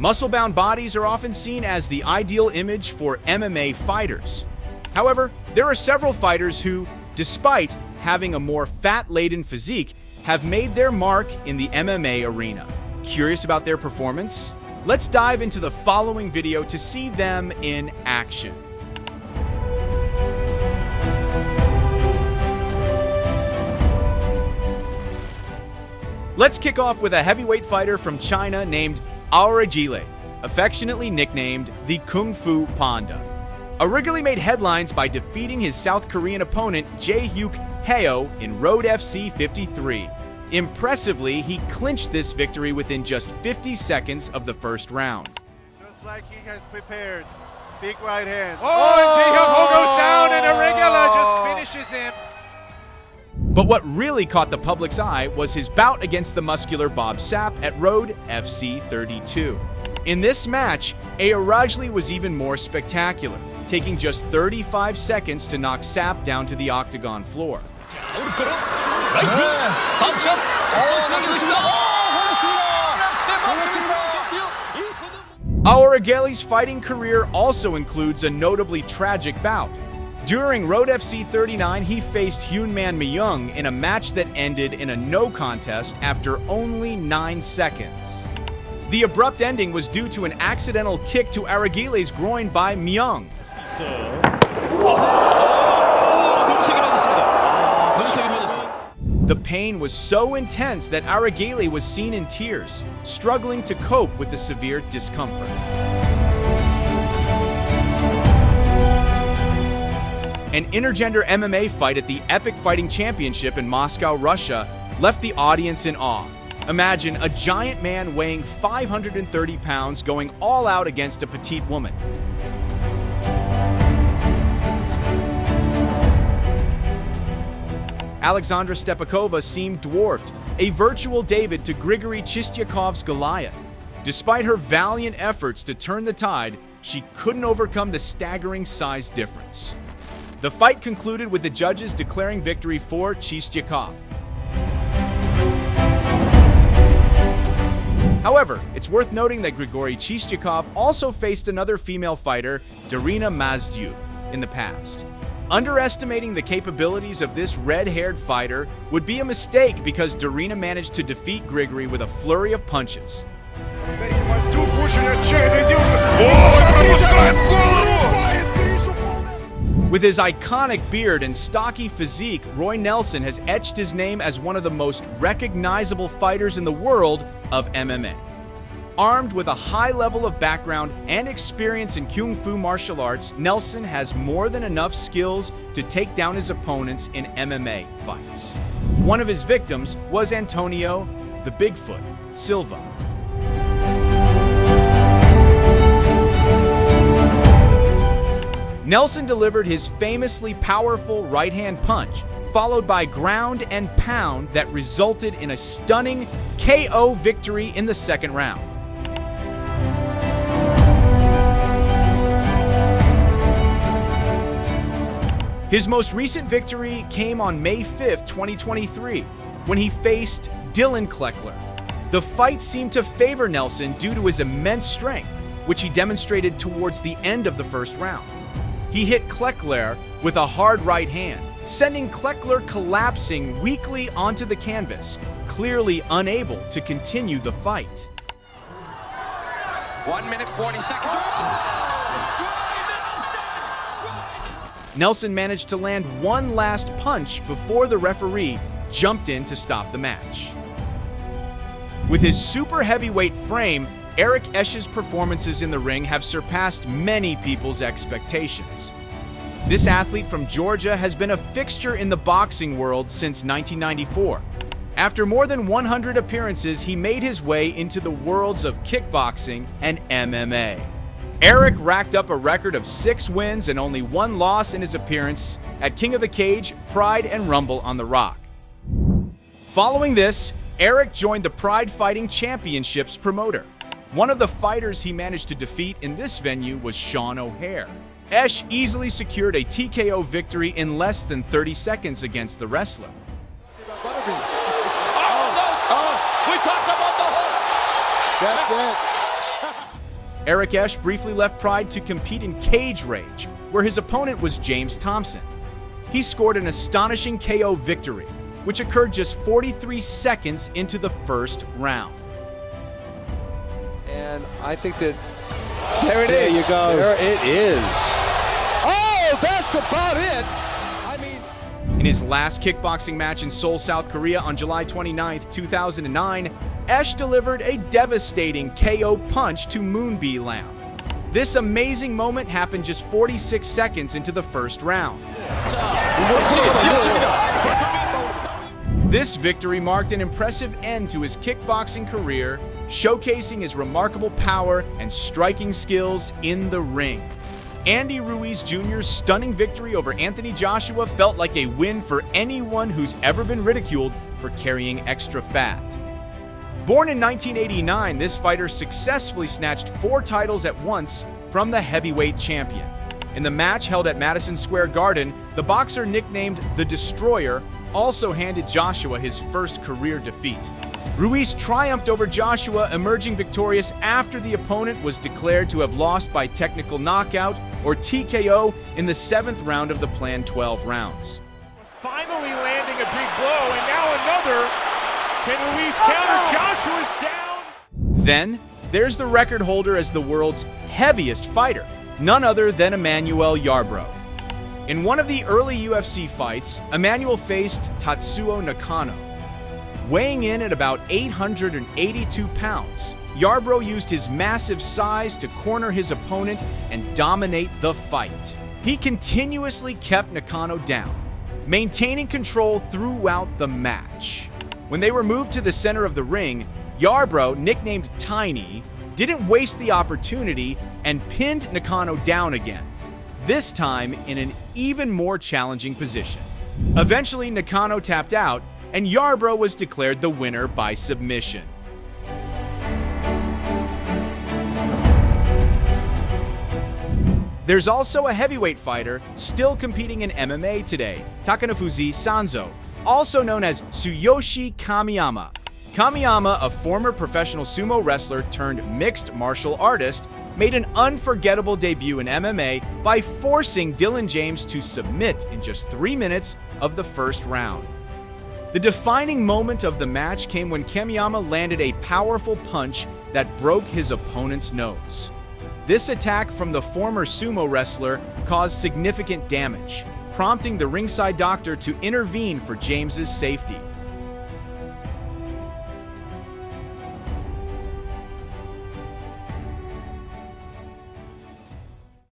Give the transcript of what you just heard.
Muscle-bound bodies are often seen as the ideal image for MMA fighters. However, there are several fighters who, despite having a more fat-laden physique, have made their mark in the MMA arena. Curious about their performance? Let's dive into the following video to see them in action. Let's kick off with a heavyweight fighter from China named Aurigile, affectionately nicknamed the Kung Fu Panda. Aurigile made headlines by defeating his South Korean opponent Jae-hyuk Heo in Road FC 53. Impressively, he clinched this victory within just 50 seconds of the first round. Looks like he has prepared. Big right hand. And Jae-hyuk Ho goes down and Aurigile just finishes him. But what really caught the public's eye was his bout against the muscular Bob Sapp at Road FC 32. In this match, Aurigile was even more spectacular, taking just 35 seconds to knock Sapp down to the octagon floor. Aurigile's fighting career also includes a notably tragic bout. During Road FC 39, he faced Hyunman Myung in a match that ended in a no contest after only 9 seconds. The abrupt ending was due to an accidental kick to Aurigile's groin by Myung. The pain was so intense that Aurigile was seen in tears, struggling to cope with the severe discomfort. An intergender MMA fight at the Epic Fighting Championship in Moscow, Russia, left the audience in awe. Imagine a giant man weighing 530 pounds going all out against a petite woman. Alexandra Stepakova seemed dwarfed, a virtual David to Grigory Chistyakov's Goliath. Despite her valiant efforts to turn the tide, she couldn't overcome the staggering size difference. The fight concluded with the judges declaring victory for Chistyakov. However, it's worth noting that Grigory Chistyakov also faced another female fighter, Darina Mazdu, in the past. Underestimating the capabilities of this red-haired fighter would be a mistake because Darina managed to defeat Grigory with a flurry of punches. With his iconic beard and stocky physique, Roy Nelson has etched his name as one of the most recognizable fighters in the world of MMA. Armed with a high level of background and experience in Kung Fu martial arts, Nelson has more than enough skills to take down his opponents in MMA fights. One of his victims was Antonio the Bigfoot Silva. Nelson delivered his famously powerful right-hand punch, followed by ground and pound that resulted in a stunning KO victory in the second round. His most recent victory came on May 5, 2023, when he faced Dylan Kleckler. The fight seemed to favor Nelson due to his immense strength, which he demonstrated towards the end of the first round. He hit Kleckler with a hard right hand, sending Kleckler collapsing weakly onto the canvas, clearly unable to continue the fight. 1 minute 40 seconds. Nelson managed to land one last punch before the referee jumped in to stop the match. With his super heavyweight frame, Eric Esch's performances in the ring have surpassed many people's expectations. This athlete from Georgia has been a fixture in the boxing world since 1994. After more than 100 appearances, he made his way into the worlds of kickboxing and MMA. Eric racked up a record of 6 wins and only 1 loss in his appearance at King of the Cage, Pride, and Rumble on the Rock. Following this, Eric joined the Pride Fighting Championships promoter. One of the fighters he managed to defeat in this venue was Sean O'Hare. Esch easily secured a TKO victory in less than 30 seconds against the wrestler. We talked about the hooks. That's it. Eric Esch briefly left Pride to compete in Cage Rage, where his opponent was James Thompson. He scored an astonishing KO victory, which occurred just 43 seconds into the first round. And I think that there it is. There you go. There it is. Oh, that's about it. I mean, in his last kickboxing match in Seoul, South Korea on July 29, 2009, Esch delivered a devastating KO punch to Moonbee Lam. This amazing moment happened just 46 seconds into the first round. This victory marked an impressive end to his kickboxing career, showcasing his remarkable power and striking skills in the ring. Andy Ruiz Jr.'s stunning victory over Anthony Joshua felt like a win for anyone who's ever been ridiculed for carrying extra fat. Born in 1989, this fighter successfully snatched 4 titles at once from the heavyweight champion. In the match held at Madison Square Garden, the boxer nicknamed the Destroyer also handed Joshua his first career defeat. Ruiz triumphed over Joshua, emerging victorious after the opponent was declared to have lost by technical knockout, or TKO, in the 7th round of the planned 12 rounds. Finally landing a big blow, and now another. Can Ruiz counter? Joshua's down. Then, there's the record holder as the world's heaviest fighter, none other than Emmanuel Yarbrough. In one of the early UFC fights, Emmanuel faced Tatsuo Nakano. Weighing in at about 882 pounds, Yarbrough used his massive size to corner his opponent and dominate the fight. He continuously kept Nakano down, maintaining control throughout the match. When they were moved to the center of the ring, Yarbrough, nicknamed Tiny, didn't waste the opportunity and pinned Nakano down again, this time in an even more challenging position. Eventually, Nakano tapped out, and Yarbrough was declared the winner by submission. There's also a heavyweight fighter still competing in MMA today, Takanafuzi Sanzo, also known as Tsuyoshi Kamiyama. Kamiyama, a former professional sumo wrestler turned mixed martial artist, made an unforgettable debut in MMA by forcing Dylan James to submit in just 3 minutes of the first round. The defining moment of the match came when Kamiyama landed a powerful punch that broke his opponent's nose. This attack from the former sumo wrestler caused significant damage, prompting the ringside doctor to intervene for James's safety.